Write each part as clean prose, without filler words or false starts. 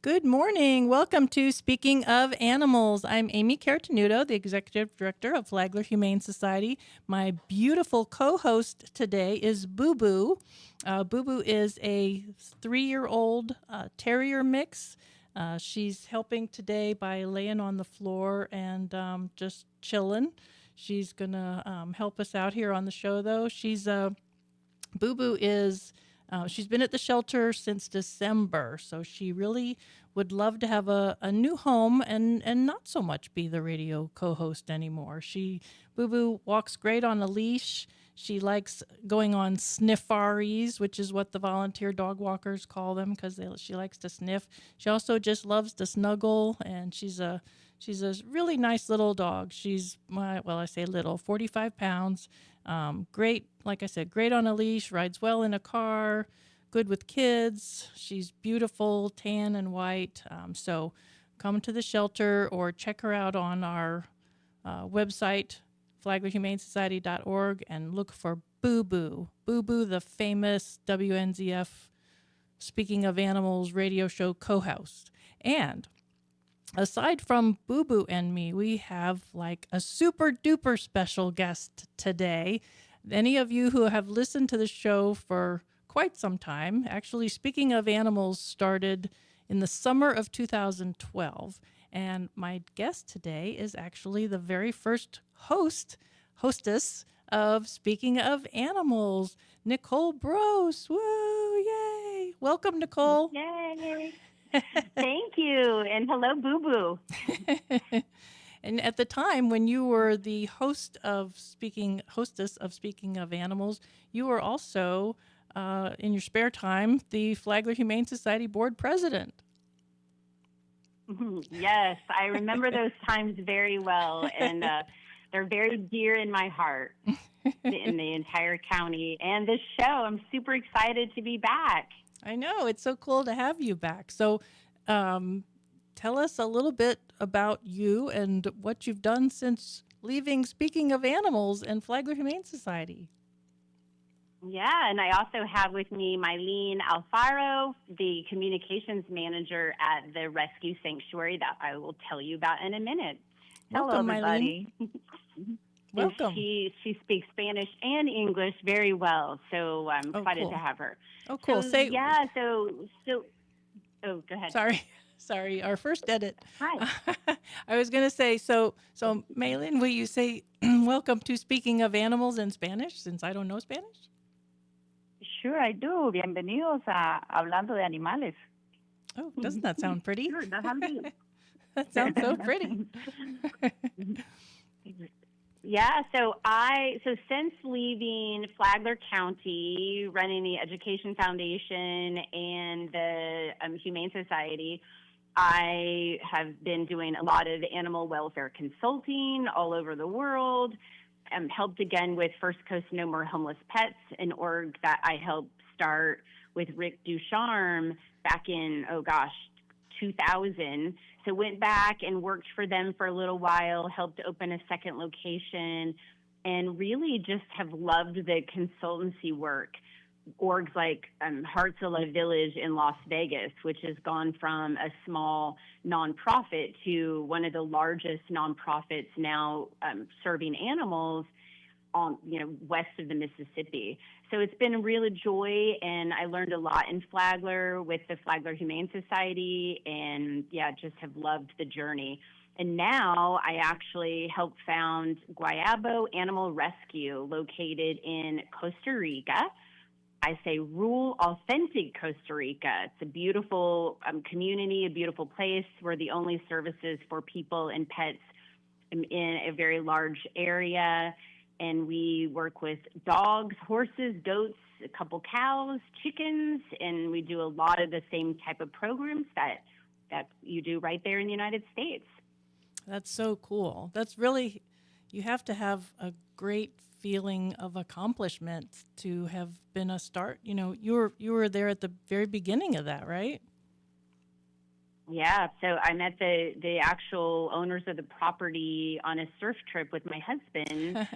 Good morning. Welcome to Speaking of Animals. I'm Amy Carotenuto, the Executive Director of Flagler Humane Society. My beautiful co-host today is Boo Boo. Boo Boo is a 3-year-old terrier mix. She's helping today by laying on the floor and just chilling. She's going to help us out here on the show, though. Boo Boo is... she's been at the shelter since December, so she really would love to have a new home and not so much be the radio co-host anymore. Boo Boo walks great on a leash. She likes going on sniffaries, which is what the volunteer dog walkers call them because she likes to sniff. She also just loves to snuggle, and she's a really nice little dog. I say little, 45 pounds. Great, like I said, great on a leash, rides well in a car, good with kids. She's beautiful, tan and white. So come to the shelter or check her out on our website, flaglerhumanesociety.org, and look for Boo Boo. Boo Boo, the famous WNZF Speaking of Animals radio show co-host. And aside from Boo Boo and me, we have like a super duper special guest today. Any of you who have listened to the show for quite some time, actually, Speaking of Animals started in the summer of 2012. And my guest today is actually the very first hostess of Speaking of Animals, Nicole Brose. Woo, yay. Welcome, Nicole. Yay. Thank you. And hello, Boo Boo. And at the time when you were the hostess of Speaking of Animals, you were also, in your spare time, the Flagler Humane Society board president. Yes, I remember those times very well, and they're very dear in my heart, in the entire county and this show. I'm super excited to be back. I know. It's so cool to have you back. So tell us a little bit about you and what you've done since leaving Speaking of Animals and Flagler Humane Society. Yeah, and I also have with me Mailyn Alfaro, the communications manager at the rescue sanctuary that I will tell you about in a minute. Welcome, hello, everybody. Welcome. She speaks Spanish and English very well, so I'm excited cool. to have her. Oh, cool. So go ahead. Sorry, our first edit. Hi. I was going to say, so Mailyn, will you say welcome to Speaking of Animals in Spanish, since I don't know Spanish? Sure, I do. Bienvenidos a Hablando de Animales. Oh, doesn't that sound pretty? Sure, That sounds so pretty. Yeah, so since leaving Flagler County, running the Education Foundation and the Humane Society, I have been doing a lot of animal welfare consulting all over the world. Helped again with First Coast No More Homeless Pets, an org that I helped start with Rick Ducharme back in, 2000. So went back and worked for them for a little while, helped open a second location, and really just have loved the consultancy work. Orgs like Hearts of Love Village in Las Vegas, which has gone from a small nonprofit to one of the largest nonprofits now serving animals on west of the Mississippi. So it's been a real joy, and I learned a lot in Flagler with the Flagler Humane Society, and just have loved the journey. And now I actually helped found Guayabo Animal Rescue, located in Costa Rica. I say rural, authentic Costa Rica. It's a beautiful community, a beautiful place. We're the only services for people and pets in a very large area. And we work with dogs, horses, goats, a couple cows, chickens, and we do a lot of the same type of programs that you do right there in the United States. That's so cool. That's really, you have to have a great feeling of accomplishment to have been a start. You were there at the very beginning of that, right? Yeah, so I met the actual owners of the property on a surf trip with my husband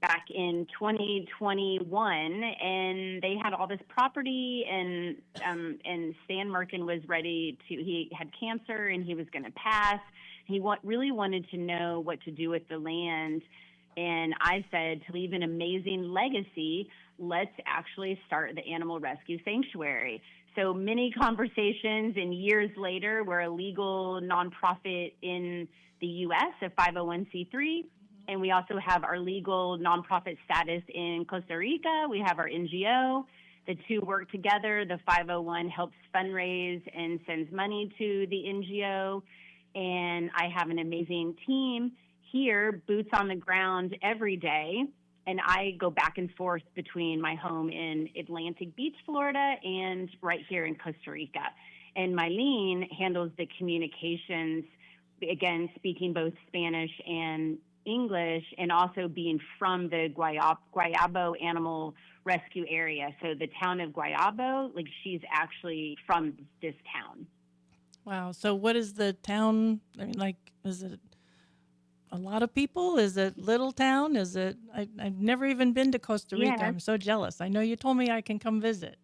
back in 2021, and they had all this property, and Stan Merkin was ready to. He had cancer, and he was going to pass. He really wanted to know what to do with the land, and I said, to leave an amazing legacy, let's actually start the Animal Rescue Sanctuary. So many conversations, and years later, we're a legal nonprofit in the U.S., a 501c3, and we also have our legal nonprofit status in Costa Rica. We have our NGO. The two work together. The 501 helps fundraise and sends money to the NGO, and I have an amazing team here, boots on the ground every day. And I go back and forth between my home in Atlantic Beach, Florida, and right here in Costa Rica. And Mailyn handles the communications, again, speaking both Spanish and English, and also being from the Guayabo Animal Rescue area. So the town of Guayabo, like, she's actually from this town. Wow. So what is the town? I mean, like, is it a lot of people? Is it little town? Is it? I've never even been to Costa Rica. Yes. I'm so jealous. I know you told me I can come visit.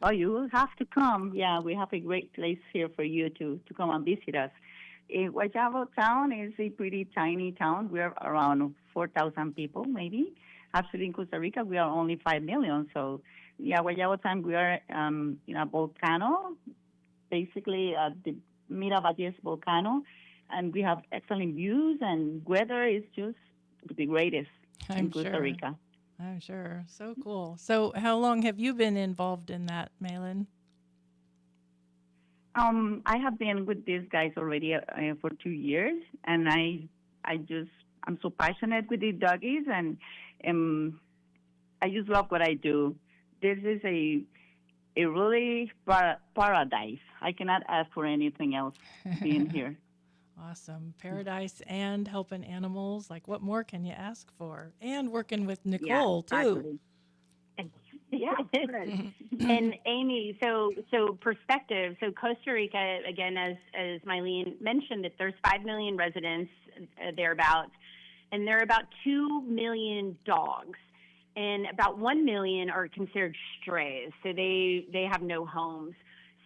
Oh, you will have to come. Yeah, we have a great place here for you to come and visit us. Guayabo town is a pretty tiny town. We're around 4,000 people, maybe. Actually, in Costa Rica, we are only 5 million. So, yeah, Guayabo town, we are in a volcano, basically the Miravalles volcano. And we have excellent views, and weather is just the greatest in Costa Rica. I'm sure. So cool. So how long have you been involved in that, Mailyn? I have been with these guys already for 2 years, and I'm so passionate with the doggies, and I just love what I do. This is a really paradise. I cannot ask for anything else being here. Awesome. Paradise and helping animals. Like, what more can you ask for? And working with Nicole, too. Yeah. And Amy, so perspective. So Costa Rica, again, as Mailyn mentioned, that there's 5 million residents thereabouts, and there are about 2 million dogs, and about 1 million are considered strays. So they have no homes.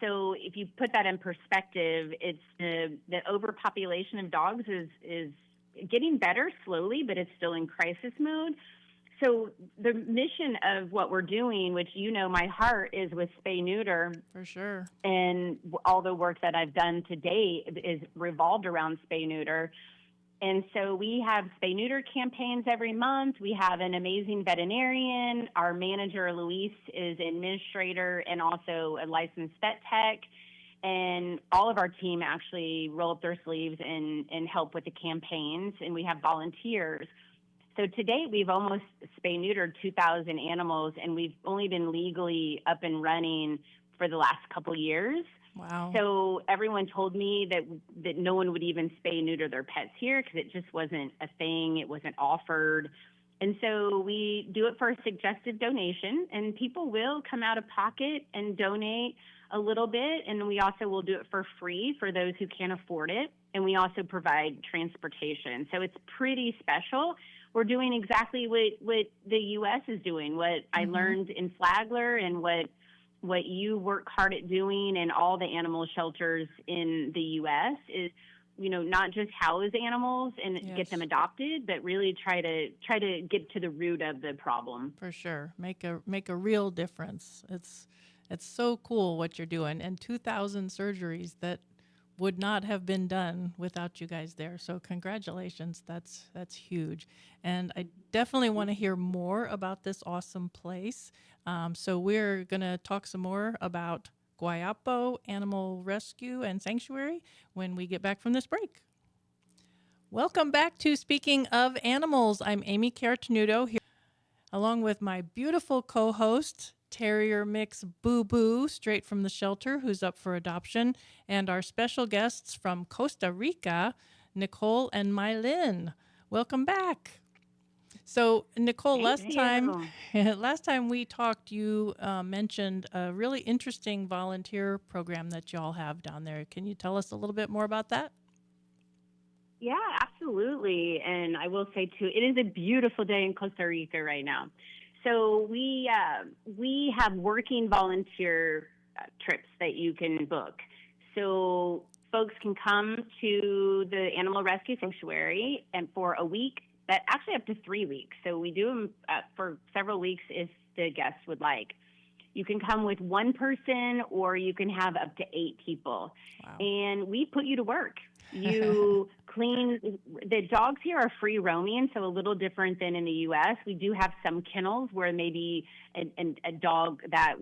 So if you put that in perspective, it's the overpopulation of dogs is getting better slowly, but it's still in crisis mode. So the mission of what we're doing, which my heart is with Spay Neuter. For sure. And all the work that I've done to date is revolved around Spay Neuter. And so we have Spay Neuter campaigns every month. We have an amazing veterinarian. Our manager, Luis, is an administrator and also a licensed vet tech. And all of our team actually roll up their sleeves and help with the campaigns. And we have volunteers. So to date, we've almost spay neutered 2,000 animals, and we've only been legally up and running for the last couple years. Wow. So everyone told me that no one would even spay neuter their pets here because it just wasn't a thing. It wasn't offered. And so we do it for a suggested donation, and people will come out of pocket and donate a little bit. And we also will do it for free for those who can't afford it. And we also provide transportation. So it's pretty special. We're doing exactly what the U.S. is doing, what I learned in Flagler and what you work hard at doing, and all the animal shelters in the U.S. is, not just house animals and get them adopted, but really try to get to the root of the problem. For sure. Make a real difference. It's so cool what you're doing, and 2,000 surgeries that would not have been done without you guys there. So congratulations. That's huge. And I definitely want to hear more about this awesome place. So we're going to talk some more about Guayabo Animal Rescue and Sanctuary when we get back from this break. Welcome back to Speaking of Animals. I'm Amy Carotenuto here along with my beautiful co-host, Terrier mix Boo Boo, straight from the shelter, who's up for adoption, and our special guests from Costa Rica, Nicole and Mailyn. Welcome back. So, Nicole, last time we talked, you mentioned a really interesting volunteer program that y'all have down there. Can you tell us a little bit more about that? Yeah, Absolutely. And I will say too, it is a beautiful day in Costa Rica right now. So we have working volunteer trips that you can book. So folks can come to the animal rescue sanctuary and for a week, but actually up to 3 weeks. So we do them for several weeks if the guests would like. You can come with one person or you can have up to 8 people. Wow. And we put you to work. You clean. The dogs here are free roaming, so a little different than in the U.S. We do have some kennels where maybe a dog that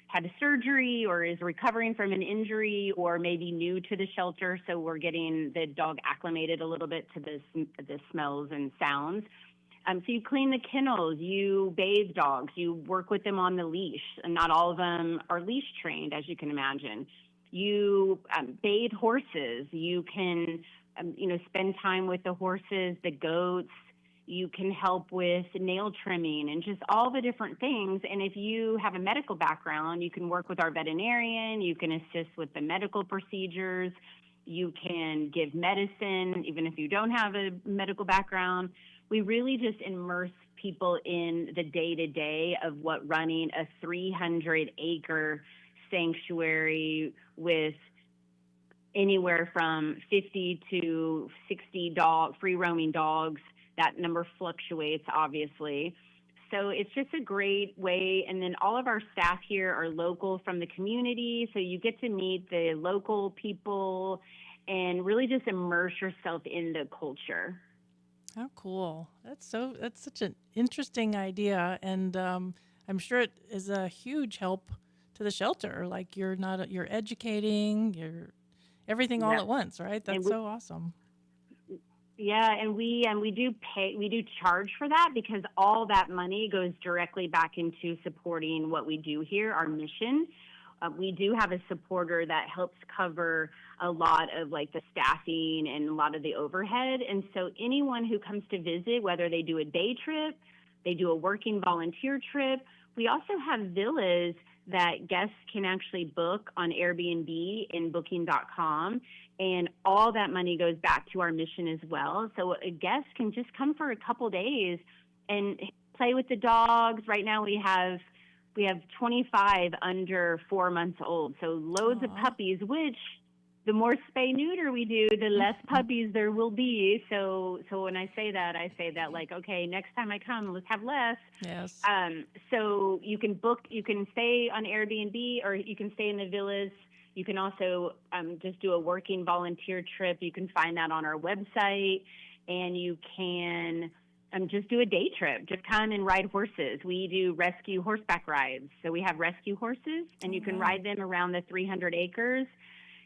had a surgery or is recovering from an injury or maybe new to the shelter, so we're getting the dog acclimated a little bit to the smells and sounds. So you clean the kennels, you bathe dogs, you work with them on the leash, and not all of them are leash trained, as you can imagine. You bathe horses. You can, spend time with the horses, the goats. You can help with nail trimming and just all the different things. And if you have a medical background, you can work with our veterinarian. You can assist with the medical procedures. You can give medicine, even if you don't have a medical background. We really just immerse people in the day-to-day of what running a 300-acre sanctuary with anywhere from 50 to 60 free roaming dogs. That number fluctuates, obviously. So it's just a great way. And then all of our staff here are local from the community. So you get to meet the local people and really just immerse yourself in the culture. How cool. That's such an interesting idea. And I'm sure it is a huge help to the shelter. Like you're educating, you're everything all at once, right? That's so awesome. Yeah, and we do charge for that because all that money goes directly back into supporting what we do here, our mission. We do have a supporter that helps cover a lot of like the staffing and a lot of the overhead. And so anyone who comes to visit, whether they do a day trip, they do a working volunteer trip, we also have villas that guests can actually book on Airbnb and booking.com. And all that money goes back to our mission as well. So a guest can just come for a couple days and play with the dogs. Right now we have 25 under 4 months old. So loads of puppies, which the more spay neuter we do, the less puppies there will be. So when I say that like, okay, next time I come, let's have less. Yes. So you can stay on Airbnb or you can stay in the villas. You can also just do a working volunteer trip. You can find that on our website, and you can just do a day trip. Just come and ride horses. We do rescue horseback rides. So we have rescue horses, and you can ride them around the 300 acres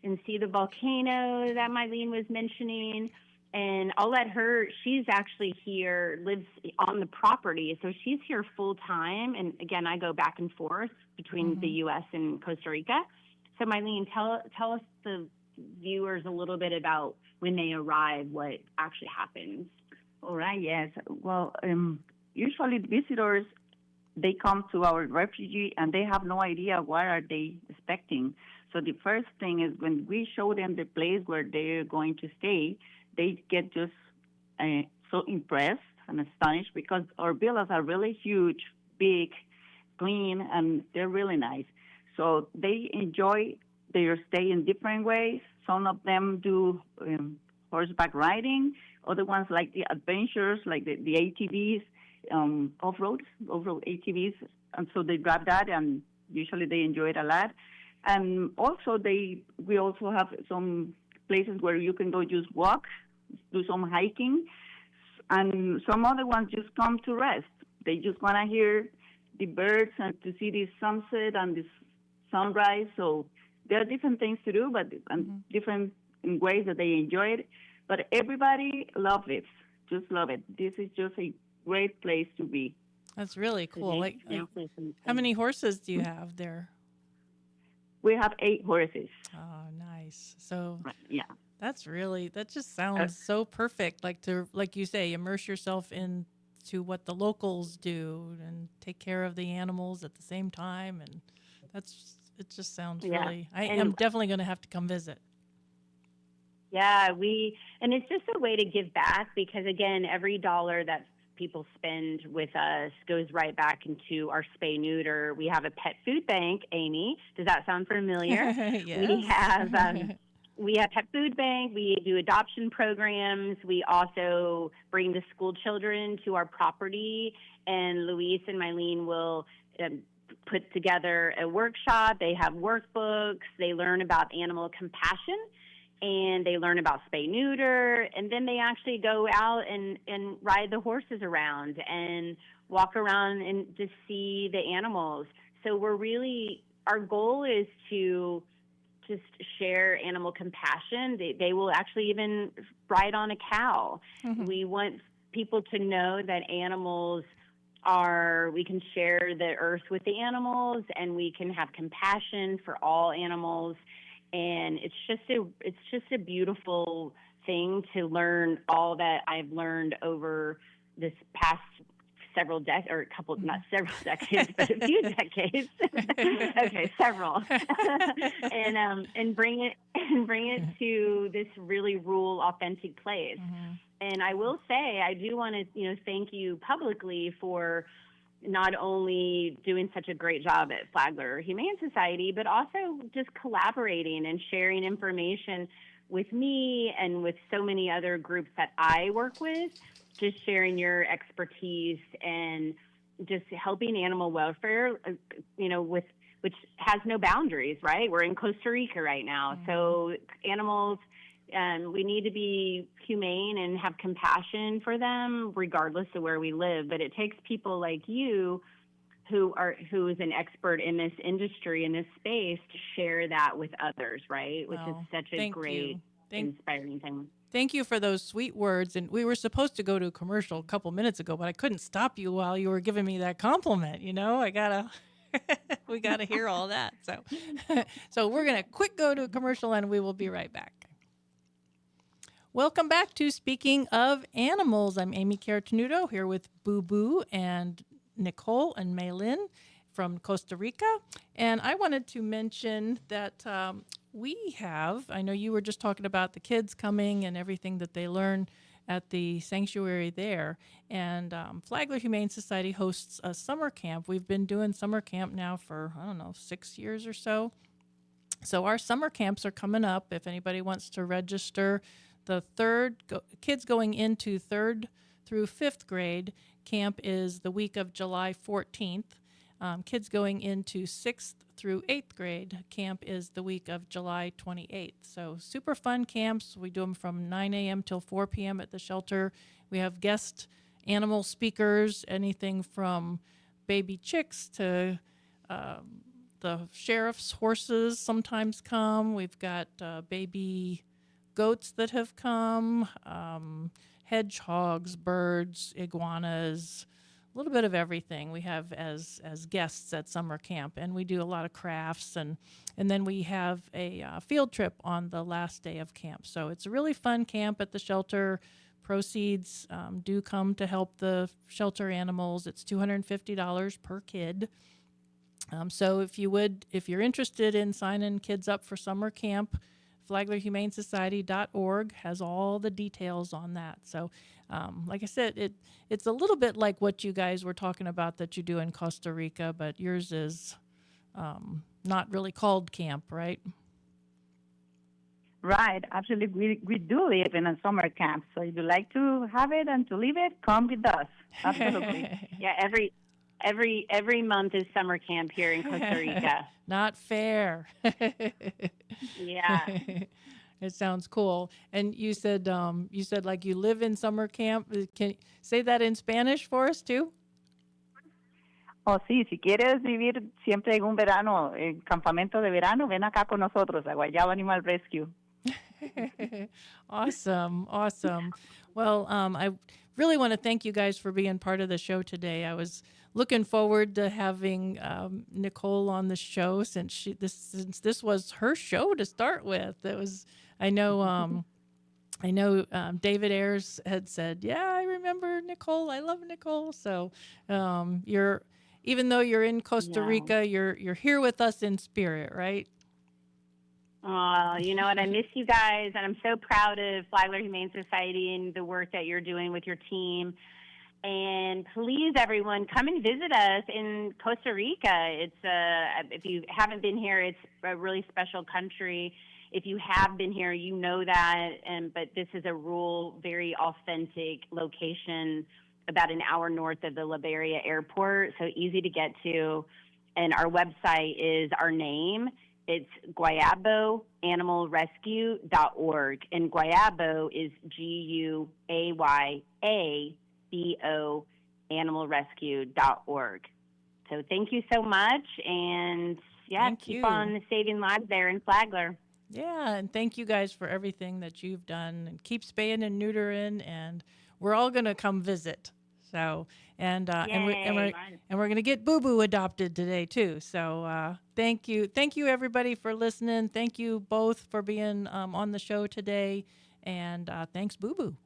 and see the volcano that Mailyn was mentioning. And I'll let her, she's actually here, lives on the property. So she's here full time. And again, I go back and forth between the U.S. and Costa Rica. So Mailyn, tell us the viewers a little bit about when they arrive, what actually happens. All right, yes. Well, usually visitors, they come to our refugee and they have no idea what are they expecting. So the first thing is when we show them the place where they're going to stay, they get just so impressed and astonished because our villas are really huge, big, clean, and they're really nice. So they enjoy their stay in different ways. Some of them do horseback riding. Other ones like the adventures, like the ATVs, off-road ATVs. And so they grab that, and usually they enjoy it a lot. And also we also have some places where you can go just walk, do some hiking. And some other ones just come to rest. They just want to hear the birds and to see the sunset and the sunrise. So there are different things to do, but different ways that they enjoy it. But everybody loves it. Just love it. This is just a great place to be. That's really cool. Like how many horses do you have there? We have 8 horses. Oh, nice. So yeah, that just sounds so perfect. Like you say, immerse yourself into what the locals do and take care of the animals at the same time. And it just sounds really, I am definitely going to have to come visit. Yeah, and it's just a way to give back because, again, every dollar that people spend with us goes right back into our spay neuter. We have a pet food bank, Amy. Does that sound familiar? We Yes. have we have pet food bank. We do adoption programs. We also bring the school children to our property, and Luis and Mailyn will put together a workshop. They have workbooks. They learn about animal compassion, and they learn about spay neuter, and then they actually go out and ride the horses around and walk around and just see the animals. So our goal is to just share animal compassion. They will actually even ride on a cow. Mm-hmm. We want people to know that we can share the earth with the animals, and we can have compassion for all animals. And it's just a beautiful thing to learn all that I've learned over this past several decades, or not several decades, but a few decades. Okay, several. and bring it to this really rural, authentic place. Mm-hmm. And I will say, I do want to, thank you publicly for not only doing such a great job at Flagler Humane Society, but also just collaborating and sharing information with me and with so many other groups that I work with, just sharing your expertise and just helping animal welfare, which has no boundaries, right? We're in Costa Rica right now. Mm-hmm. So animals, we need to be humane and have compassion for them regardless of where we live. But it takes people like you who is an expert in this industry, in this space, to share that with others, right? Which is such a great, inspiring thing. Thank you for those sweet words. And we were supposed to go to a commercial a couple minutes ago, but I couldn't stop you while you were giving me that compliment. We gotta hear all that. So we're gonna quick go to a commercial, and we will be right back. Welcome back to Speaking of Animals. I'm Amy Carotenuto here with Boo Boo and Nicole and Mailyn from Costa Rica. And I wanted to mention that I know you were just talking about the kids coming and everything that they learn at the sanctuary there. And Flagler Humane Society hosts a summer camp. We've been doing summer camp now for, 6 years or so. So our summer camps are coming up. If anybody wants to register, the kids going into 3rd through 5th grade camp is the week of July 14th. Kids going into 6th through 8th grade camp is the week of July 28th. So super fun camps. We do them from 9 a.m. till 4 p.m. at the shelter. We have guest animal speakers, anything from baby chicks to the sheriff's horses sometimes come. We've got baby goats that have come, hedgehogs, birds, iguanas, a little bit of everything we have as guests at summer camp. And we do a lot of crafts, and then we have a field trip on the last day of camp. So it's a really fun camp at the shelter. Proceeds do come to help the shelter animals. It's $250 per kid. So if you're interested in signing kids up for summer camp, FlaglerHumaneSociety.org has all the details on that. So, like I said, it's a little bit like what you guys were talking about that you do in Costa Rica, but yours is not really called camp, right? Right, absolutely. We do live in a summer camp. So if you like to have it and to live it, come with us. Absolutely. Yeah, every month is summer camp here in Costa Rica. Not fair. Yeah. It sounds cool. And you said like you live in summer camp. Can you say that in Spanish for us too? Oh, sí, si quieres vivir siempre en un verano, en campamento de verano, ven acá con nosotros, a Guayabo Animal Rescue. Awesome. Well, I really want to thank you guys for being part of the show today. I was looking forward to having Nicole on the show since this was her show to start with. I know David Ayers had said, "Yeah, I remember Nicole. I love Nicole." So even though you're in Costa Rica, you're here with us in spirit, right? Oh, you know what? I miss you guys, and I'm so proud of Flagler Humane Society and the work that you're doing with your team. And please, everyone, come and visit us in Costa Rica. If you haven't been here, it's a really special country. If you have been here, you know that. But this is a rural, very authentic location, about an hour north of the Liberia airport, so easy to get to. And our website is our name. It's guayaboanimalrescue.org, and Guayabo is GUAYABO animalrescue.org. So thank you so much, and keep on saving lives there in Flagler. Yeah, and thank you guys for everything that you've done, and keep spaying and neutering, and we're all gonna come visit. So and we're gonna get Boo Boo adopted today too. So thank you everybody for listening. Thank you both for being on the show today, and thanks Boo Boo.